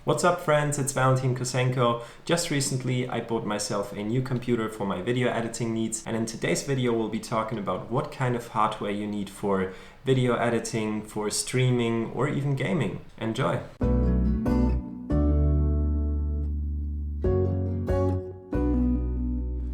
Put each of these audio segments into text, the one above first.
What's up friends, it's Valentin Kosenko. Just recently I bought myself a new computer for my video editing needs, and in today's video we'll be talking about what kind of hardware you need for video editing, for streaming or even gaming. Enjoy!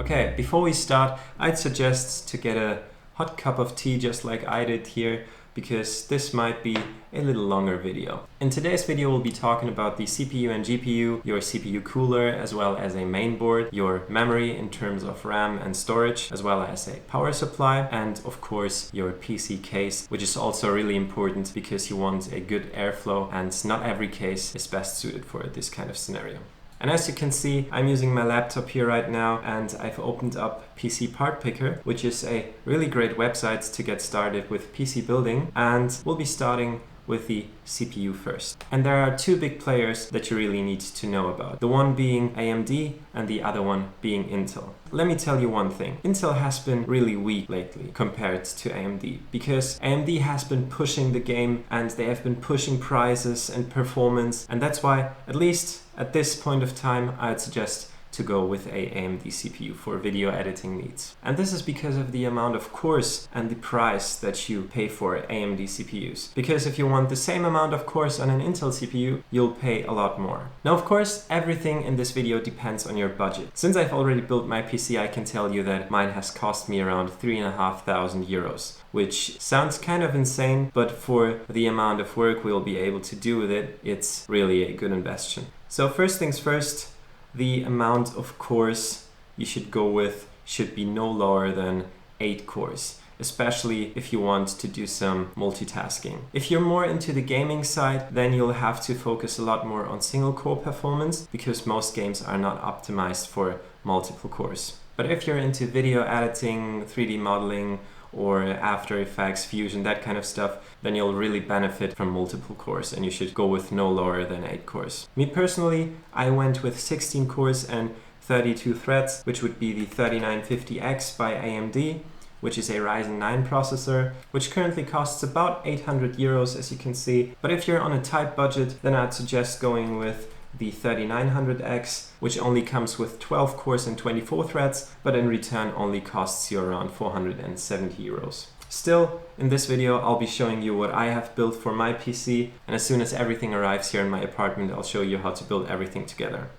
Okay, before we start, I'd suggest to get a hot cup of tea just like I did here, because this might be a little longer video. In today's video we'll be talking about the CPU and GPU, your CPU cooler, as well as a main board, your memory in terms of RAM and storage, as well as a power supply, and of course your PC case, which is also really important because you want a good airflow and not every case is best suited for this kind of scenario. And as you can see, I'm using my laptop here right now, and I've opened up PC Part Picker, which is a really great website to get started with PC building, and we'll be starting with the CPU first. And there are two big players that you really need to know about. The one being AMD and the other one being Intel. Let me tell you one thing. Intel has been really weak lately compared to AMD because AMD has been pushing the game and they have been pushing prices and performance, and that's why, at least at this point of time, I'd suggest to go with a AMD CPU for video editing needs. And this is because of the amount of cores and the price that you pay for AMD CPUs. Because if you want the same amount of cores on an Intel CPU, you'll pay a lot more. Now, of course, everything in this video depends on your budget. Since I've already built my PC, I can tell you that mine has cost me around 3,500 euros, which sounds kind of insane, but for the amount of work we'll be able to do with it, it's really a good investment. So first things first, the amount of cores you should go with should be no lower than 8 cores, especially if you want to do some multitasking. If you're more into the gaming side, then you'll have to focus a lot more on single core performance because most games are not optimized for multiple cores. But if you're into video editing, 3D modeling, or After Effects, Fusion, that kind of stuff, then you'll really benefit from multiple cores and you should go with no lower than 8 cores. Me personally, I went with 16 cores and 32 threads, which would be the 3950X by AMD, which is a Ryzen 9 processor, which currently costs about 800 euros as you can see. But if you're on a tight budget, then I'd suggest going with the 3900X, which only comes with 12 cores and 24 threads, but in return only costs you around 470 euros. Still, in this video I'll be showing you what I have built for my PC, and as soon as everything arrives here in my apartment, I'll show you how to build everything together.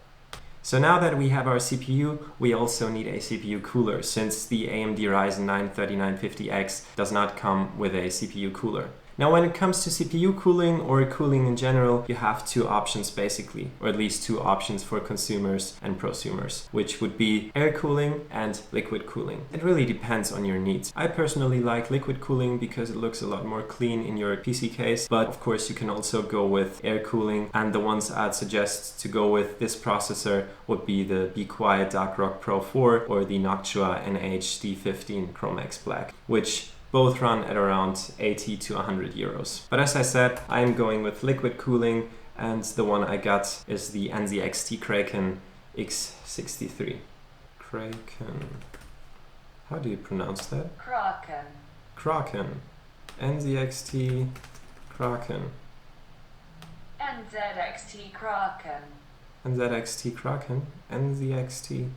So now that we have our CPU, we also need a CPU cooler, since the AMD Ryzen 9 3950X does not come with a CPU cooler. Now, when it comes to CPU cooling or cooling in general, you have two options basically, or at least two options for consumers and prosumers, which would be air cooling and liquid cooling. It really depends on your needs. I personally like liquid cooling because it looks a lot more clean in your PC case, but of course you can also go with air cooling, and the ones I'd suggest to go with this processor would be the Be Quiet Dark Rock Pro 4 or the Noctua NH-D15 Chromex Black, which both run at around 80 to 100 euros. But as I said, I'm going with liquid cooling, and the one I got is the NZXT Kraken X63. Kraken. How do you pronounce that? Kraken. Kraken. NZXT Kraken. NZXT Kraken. NZXT Kraken? NZXT.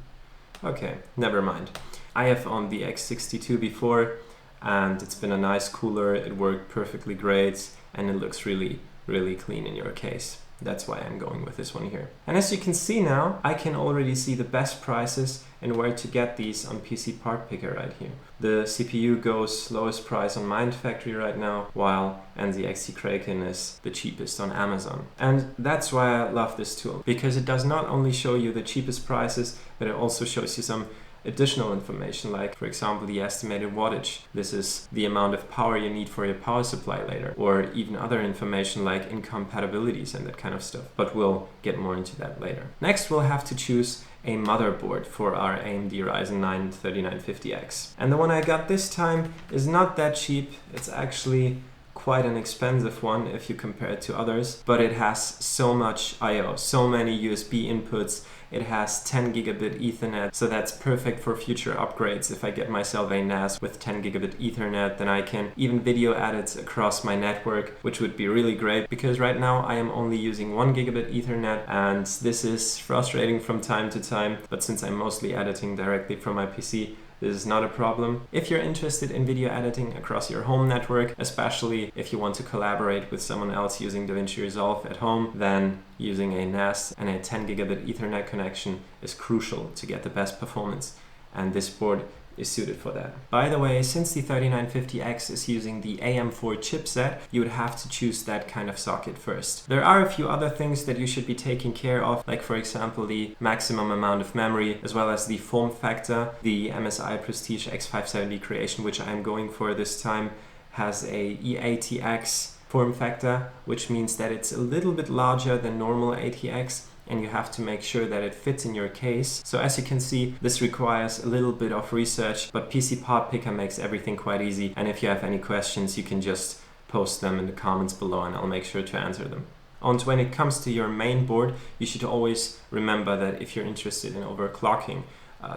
Okay, never mind. I have owned the X62 before, and it's been a nice cooler. It worked perfectly great and it looks really clean in your case. That's why I'm going with this one here. And as you can see now, I can already see the best prices and where to get these on PC Part Picker right here. The CPU goes lowest price on Mindfactory right now, while NZXT Kraken is the cheapest on Amazon. And that's why I love this tool, because it does not only show you the cheapest prices, but it also shows you some additional information, like for example the estimated wattage. This is the amount of power you need for your power supply later, or even other information like incompatibilities and that kind of stuff, but we'll get more into that later. Next, we'll have to choose a motherboard for our AMD Ryzen 9 3950X, and the one I got this time is not that cheap. It's actually quite an expensive one if you compare it to others, but it has so much I/O, so many USB inputs. It has 10 gigabit Ethernet, so that's perfect for future upgrades. If I get myself a NAS with 10 gigabit Ethernet, then I can even video edit across my network, which would be really great, because right now I am only using 1 gigabit Ethernet, and this is frustrating from time to time, but since I'm mostly editing directly from my PC, this is not a problem. If you're interested in video editing across your home network, especially if you want to collaborate with someone else using DaVinci Resolve at home, then using a NAS and a 10 gigabit Ethernet connection is crucial to get the best performance. And this board is suited for that. By the way, since the 3950X is using the AM4 chipset, you would have to choose that kind of socket first. There are a few other things that you should be taking care of, like for example the maximum amount of memory, as well as the form factor. The MSI Prestige X570 Creation, which I'm going for this time, has a E80X form factor, which means that it's a little bit larger than normal ATX, and you have to make sure that it fits in your case. So as you can see, this requires a little bit of research, but PC Part Picker makes everything quite easy. And if you have any questions, you can just post them in the comments below and I'll make sure to answer them. And when it comes to your main board, you should always remember that if you're interested in overclocking,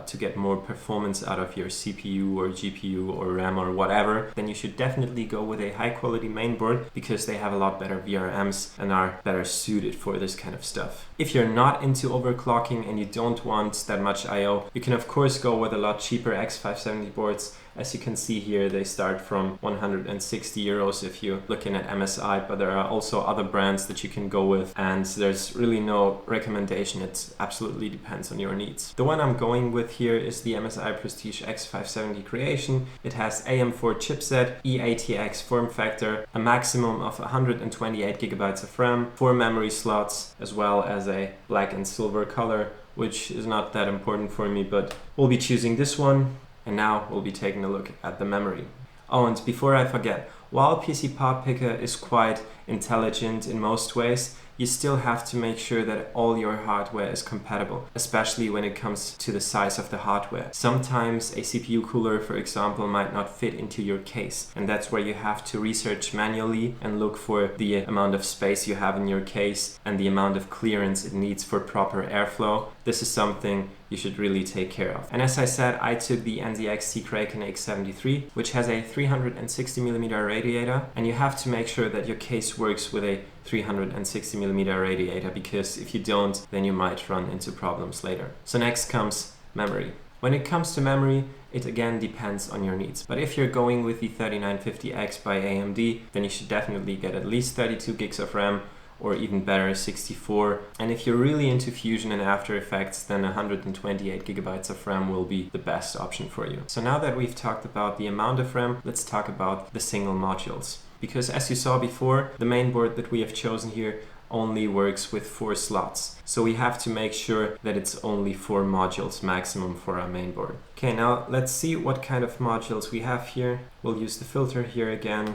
to get more performance out of your CPU or GPU or RAM or whatever, then you should definitely go with a high quality mainboard, because they have a lot better VRMs and are better suited for this kind of stuff. If you're not into overclocking and you don't want that much I/O, you can of course go with a lot cheaper X570 boards. As you can see here, they start from 160 euros if you're looking at MSI, but there are also other brands that you can go with, and there's really no recommendation. It absolutely depends on your needs. The one I'm going with here is the MSI Prestige X570 Creation. It has AM4 chipset, E80X form factor, a maximum of 128 gigabytes of RAM, 4 memory slots, as well as a black and silver color, which is not that important for me, but we'll be choosing this one. And now we'll be taking a look at the memory. Oh, and before I forget, while PC Part Picker is quite intelligent in most ways, you still have to make sure that all your hardware is compatible, especially when it comes to the size of the hardware. Sometimes a CPU cooler, for example, might not fit into your case, and that's where you have to research manually and look for the amount of space you have in your case and the amount of clearance it needs for proper airflow. This is something you should really take care of. And as I said, I took the NZXT Kraken X73, which has a 360mm radiator, and you have to make sure that your case works with a 360mm radiator, because if you don't, then you might run into problems later. So next comes memory. When it comes to memory, it again depends on your needs. But if you're going with the 3950X by AMD, then you should definitely get at least 32 gigs of RAM, or even better, 64. And if you're really into Fusion and After Effects, then 128 gigabytes of RAM will be the best option for you. So now that we've talked about the amount of RAM, let's talk about the single modules. Because as you saw before, the main board that we have chosen here only works with 4 slots. So we have to make sure that it's only 4 modules maximum for our main board. Okay, now let's see what kind of modules we have here. We'll use the filter here again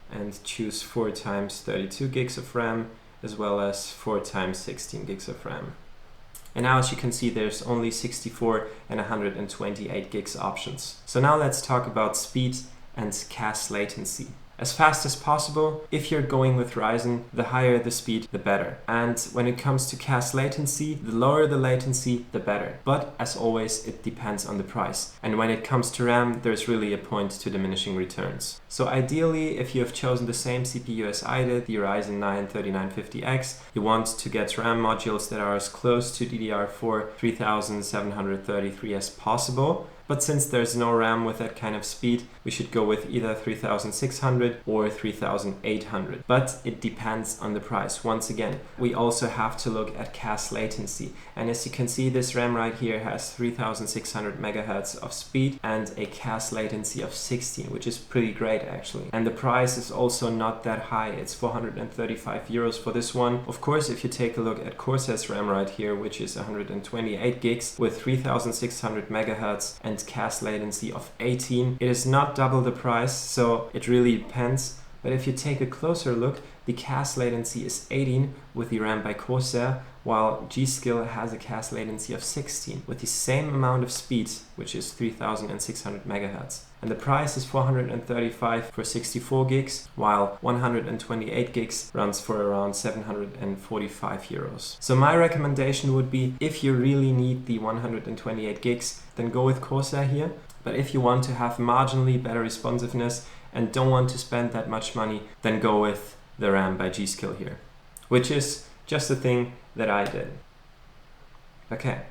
and choose 4 times 32 gigs of RAM, as well as 4 times 16 gigs of RAM. And now as you can see, there's only 64 and 128 gigs options. So now let's talk about speed and cache latency. As fast as possible. If you're going with Ryzen, the higher the speed, the better. And when it comes to cache latency, the lower the latency, the better. But as always, it depends on the price. And when it comes to RAM, there's really a point to diminishing returns. So ideally, if you have chosen the same CPU as I did, the Ryzen 9 3950X, you want to get RAM modules that are as close to DDR4 3733 as possible. But since there's no RAM with that kind of speed, we should go with either 3600 or 3800. But it depends on the price. Once again, we also have to look at cache latency. And as you can see, this RAM right here has 3600 megahertz of speed and a cache latency of 16, which is pretty great actually. And the price is also not that high. It's 435 euros for this one. Of course, if you take a look at Corsair's RAM right here, which is 128 gigs with 3600 megahertz and cache latency of 18, it is not double the price, so it really depends. But if you take a closer look, the CAS latency is 18 with the RAM by Corsair, while G.Skill has a CAS latency of 16 with the same amount of speed, which is 3600 MHz. And the price is 435 for 64 gigs, while 128 gigs runs for around 745 euros. So my recommendation would be, if you really need the 128 gigs, then go with Corsair here. But if you want to have marginally better responsiveness and don't want to spend that much money, then go with the RAM by G.Skill here, which is just the thing that I did. Okay,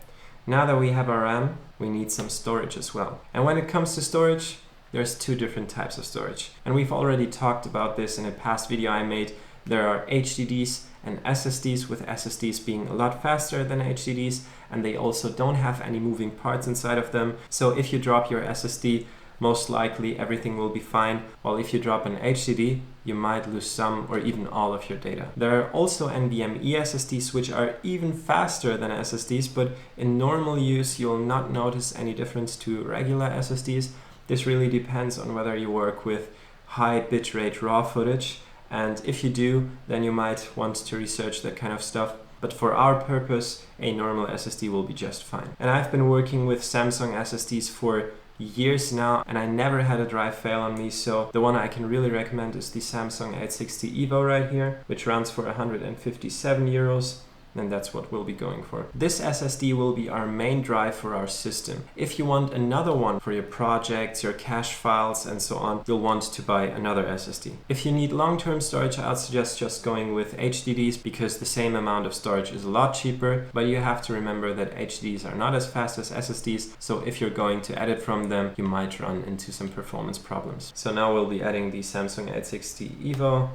now that we have our RAM, we need some storage as well. And when it comes to storage, there's two different types of storage. And we've already talked about this in a past video I made. There are HDDs and SSDs, with SSDs being a lot faster than HDDs, and they also don't have any moving parts inside of them. So if you drop your SSD, most likely everything will be fine, while if you drop an HDD, you might lose some or even all of your data. There are also NVMe SSDs, which are even faster than SSDs, but in normal use you'll not notice any difference to regular SSDs. This really depends on whether you work with high bitrate RAW footage, and if you do, then you might want to research that kind of stuff. But for our purpose, a normal SSD will be just fine. And I've been working with Samsung SSDs for years now, and I never had a drive fail on me, so the one I can really recommend is the Samsung 860 EVO right here, which runs for 157 euros. And that's what we'll be going for. This SSD will be our main drive for our system. If you want another one for your projects, your cache files and so on, you'll want to buy another SSD. If you need long-term storage, I'd suggest just going with HDDs, because the same amount of storage is a lot cheaper, but you have to remember that HDDs are not as fast as SSDs, so if you're going to edit from them, you might run into some performance problems. So now we'll be adding the Samsung 860 EVO.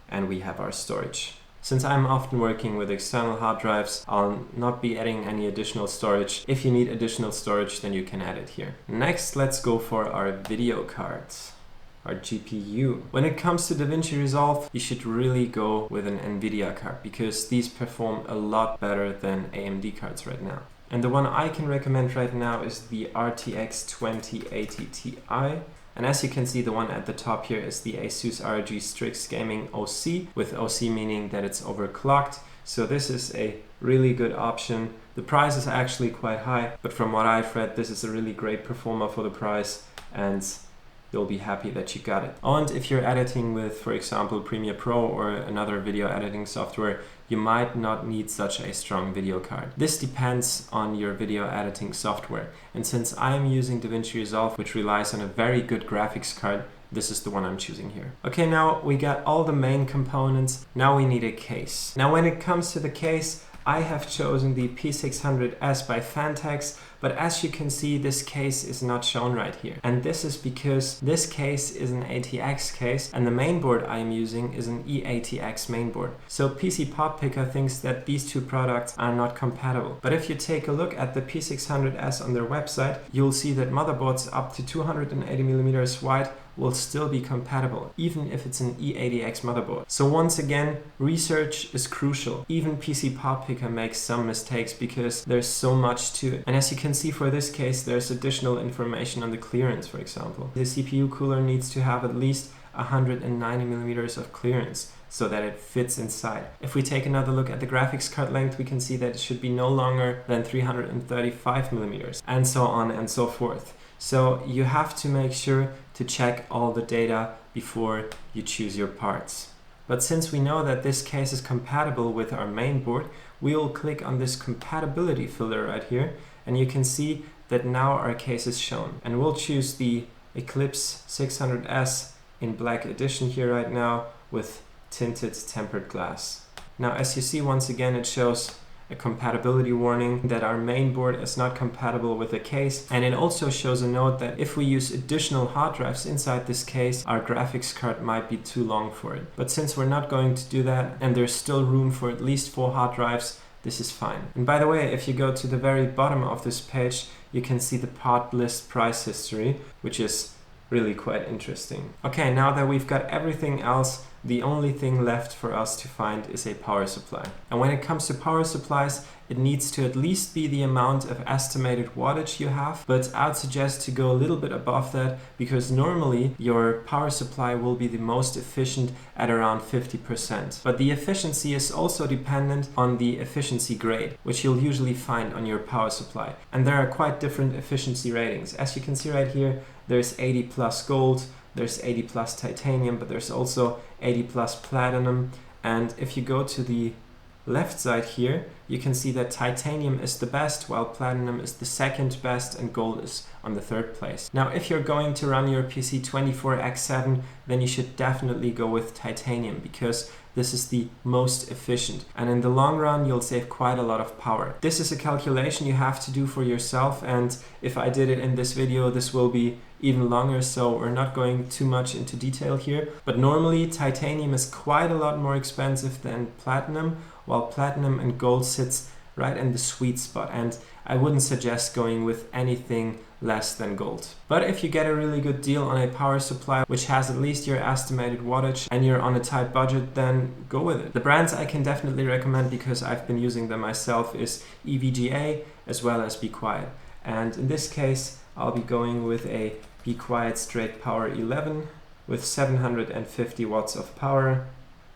And we have our storage. Since I'm often working with external hard drives, I'll not be adding any additional storage. If you need additional storage, then you can add it here. Next, let's go for our video cards, our GPU. When it comes to DaVinci Resolve, you should really go with an NVIDIA card, because these perform a lot better than AMD cards right now. And the one I can recommend right now is the RTX 2080 Ti. And as you can see, the one at the top here is the Asus ROG Strix Gaming OC, with OC meaning that it's overclocked. So this is a really good option. The price is actually quite high, but from what I've read, this is a really great performer for the price, and you'll be happy that you got it. And if you're editing with, for example, Premiere Pro or another video editing software, you might not need such a strong video card. This depends on your video editing software. And since I'm using DaVinci Resolve, which relies on a very good graphics card, this is the one I'm choosing here. Okay, now we got all the main components. Now we need a case. Now when it comes to the case, I have chosen the P600S by Fantex, but as you can see, this case is not shown right here. And this is because this case is an ATX case, and the mainboard I am using is an eATX mainboard. So PC Pop Picker thinks that these two products are not compatible. But if you take a look at the P600S on their website, you'll see that motherboards up to 280mm wide will still be compatible, even if it's an eATX motherboard. So once again, research is crucial. Even PC Pop Picker makes some mistakes because there's so much to it. And as you can see for this case, there's additional information on the clearance, for example. The CPU cooler needs to have at least 190mm of clearance so that it fits inside. If we take another look at the graphics card length, we can see that it should be no longer than 335mm, and so on and so forth. So you have to make sure to check all the data before you choose your parts. But since we know that this case is compatible with our main board, we will click on this compatibility filter right here, and you can see that now our case is shown. And we'll choose the Eclipse 600S in black edition here right now with tinted tempered glass. Now as you see, once again it shows a compatibility warning that our main board is not compatible with the case, and it also shows a note that if we use additional hard drives inside this case, our graphics card might be too long for it. But since we're not going to do that, and there's still room for at least 4 hard drives, this is fine. And by the way, if you go to the very bottom of this page, you can see the part list price history, which is really quite interesting. Okay, now that we've got everything else, the only thing left for us to find is a power supply. And when it comes to power supplies, it needs to at least be the amount of estimated wattage you have, but I'd suggest to go a little bit above that, because normally your power supply will be the most efficient at around 50%. But the efficiency is also dependent on the efficiency grade, which you'll usually find on your power supply. And there are quite different efficiency ratings. As you can see right here, there's 80 plus gold, there's 80 plus titanium, but there's also 80 plus platinum. And if you go to the left side here, you can see that titanium is the best, while platinum is the second best and gold is on the third place. Now, if you're going to run your PC 24x7, then you should definitely go with titanium, because this is the most efficient. And in the long run, you'll save quite a lot of power. This is a calculation you have to do for yourself. And if I did it in this video, this will be even longer, so we're not going too much into detail here. But normally titanium is quite a lot more expensive than platinum, while platinum and gold sits right in the sweet spot. And I wouldn't suggest going with anything less than gold. But if you get a really good deal on a power supply which has at least your estimated wattage and you're on a tight budget, then go with it. The brands I can definitely recommend, because I've been using them myself, is EVGA as well as Be Quiet. And in this case, I'll be going with a Be Quiet Straight Power 11 with 750 watts of power,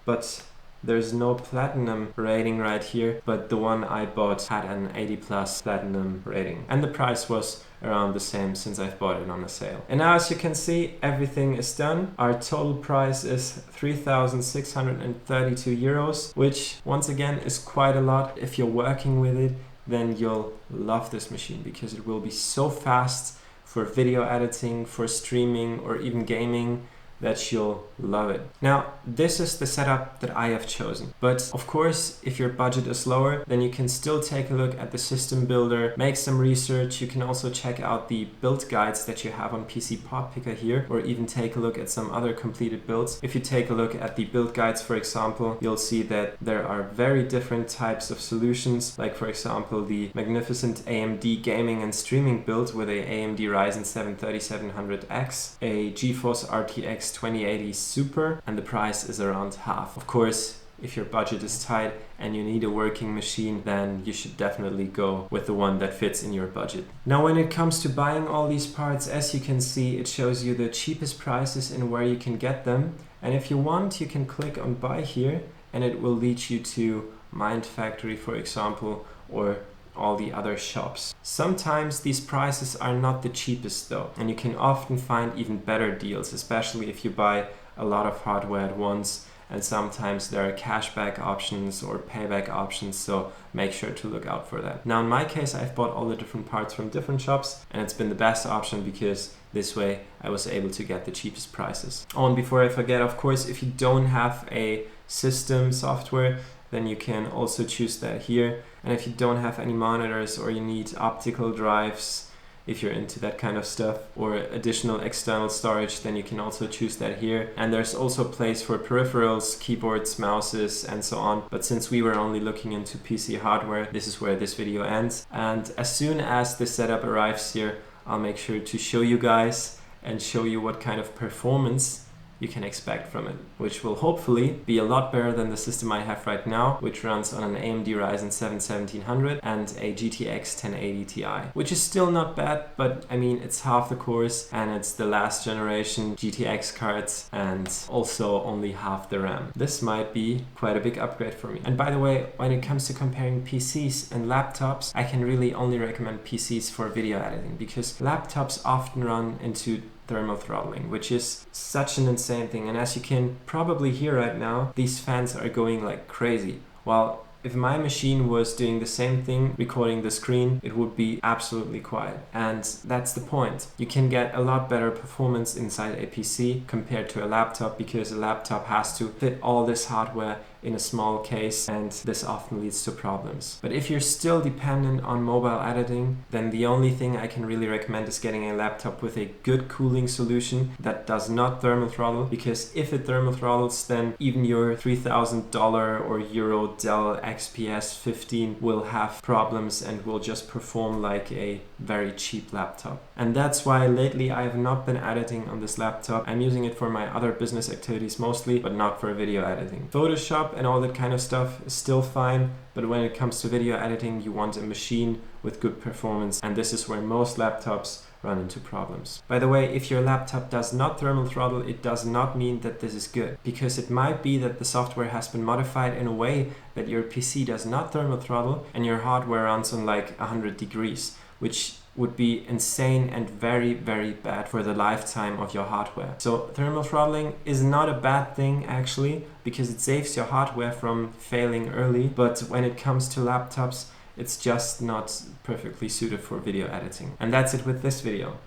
but there's no platinum rating right here, but the one I bought had an 80 plus platinum rating. And the price was around the same since I've bought it on a sale. And now, as you can see, everything is done. Our total price is 3,632 euros, which once again is quite a lot. If you're working with it, then you'll love this machine, because it will be so fast for video editing, for streaming, or even gaming, that you'll love it. Now, this is the setup that I have chosen. But of course, if your budget is lower, then you can still take a look at the system builder, make some research. You can also check out the build guides that you have on PC Pod Picker here, or even take a look at some other completed builds. If you take a look at the build guides, for example, you'll see that there are very different types of solutions, like for example, the magnificent AMD gaming and streaming build with a AMD Ryzen 7 3700X, a GeForce RTX 2080 Super, and the price is around half. Of course, if your budget is tight and you need a working machine, then you should definitely go with the one that fits in your budget. Now, when it comes to buying all these parts, as you can see, it shows you the cheapest prices and where you can get them. And if you want, you can click on buy here and it will lead you to Mind Factory, for example, or all the other shops. Sometimes these prices are not the cheapest though, and you can often find even better deals, especially if you buy a lot of hardware at once. And sometimes there are cashback options or payback options, so make sure to look out for that. Now, in my case, I've bought all the different parts from different shops, and it's been the best option, because this way I was able to get the cheapest prices. Oh, and before I forget, of course, if you don't have a system software, then you can also choose that here. And if you don't have any monitors, or you need optical drives, if you're into that kind of stuff, or additional external storage, then you can also choose that here. And there's also a place for peripherals, keyboards, mouses, and so on. But since we were only looking into PC hardware, this is where this video ends. And as soon as the setup arrives here, I'll make sure to show you guys and show you what kind of performance you can expect from it, which will hopefully be a lot better than the system I have right now, which runs on an AMD Ryzen 7 1700 and a GTX 1080 Ti, which is still not bad, but I mean, it's half the cores and it's the last generation GTX cards and also only half the RAM. This might be quite a big upgrade for me. And by the way, when it comes to comparing PCs and laptops, I can really only recommend PCs for video editing, because laptops often run into thermal throttling, which is such an insane thing. And as you can probably hear right now, these fans are going like crazy. While if my machine was doing the same thing, recording the screen, it would be absolutely quiet. And that's the point. You can get a lot better performance inside a PC compared to a laptop, because a laptop has to fit all this hardware in a small case, and this often leads to problems. But if you're still dependent on mobile editing, then the only thing I can really recommend is getting a laptop with a good cooling solution that does not thermal throttle, because if it thermal throttles, then even your $3,000 or Euro Dell XPS 15 will have problems and will just perform like a very cheap laptop. And that's why lately I have not been editing on this laptop. I'm using it for my other business activities mostly, but not for video editing. Photoshop and all that kind of stuff is still fine, but when it comes to video editing, you want a machine with good performance, and this is where most laptops run into problems. By the way, if your laptop does not thermal throttle, it does not mean that this is good, because it might be that the software has been modified in a way that your PC does not thermal throttle and your hardware runs on like 100 degrees, which would be insane and very, very bad for the lifetime of your hardware. So thermal throttling is not a bad thing actually, because it saves your hardware from failing early, but when it comes to laptops, it's just not perfectly suited for video editing. And that's it with this video.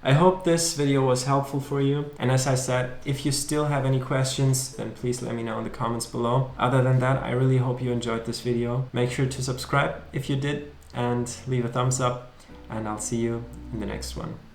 I hope this video was helpful for you. And as I said, if you still have any questions, then please let me know in the comments below. Other than that, I really hope you enjoyed this video. Make sure to subscribe if you did and leave a thumbs up, and I'll see you in the next one.